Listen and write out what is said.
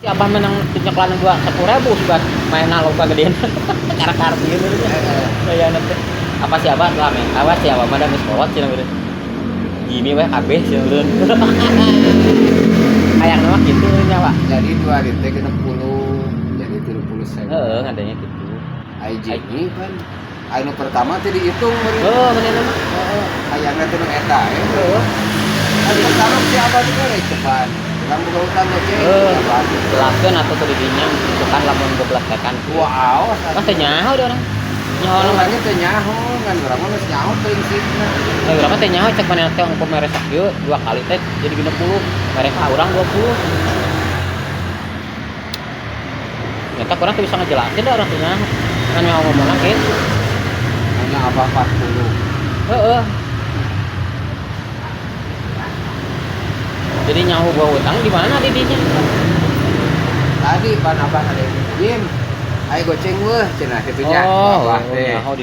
Si abah menang nyeklan 10.000 sih main loba gedean. Karakar gitu. Saya nanti apa sih abah lah men. Awas sih abah mah geus kolot cenah beureun. Gini weh kabeh cenah beureun. Hayang mah kitu nya, Pak. Jadi 2 hari teh 60 jadi 30.000. Heeh, ngadanya kitu. Ai jenyi kan. Anu pertama teh dihitung meureun. Heuh, manehna mah. Heeh. Hayangna teh nu eta Heuh. Anu pertama si abah teh kan cepat. Urang boga utang goceng. Jelaskeun atuh teu didinya itu kan lamun 12 tekan. Wow, Mah teh nyaho deh orang. Nyaho orangnya teh nyaho, ngan urang mah geus nyaho prinsipna. urang mah teh nyaho cek manehna teh ongko mere sakieu 2 kali teh jadi 60. Mereka urang 20. Nyata kurang tuh bisa ngejelasin dah orang tuh nyaho. Kan mau ngomongna kitu. Hanya abah 40. Heeh. Jadi nyaho gua utang di mana didinya? Tadi pan abah ada yang pinjem. Ayo goceng weh cenah kitu nya. Oh, Abah teh. nyaho di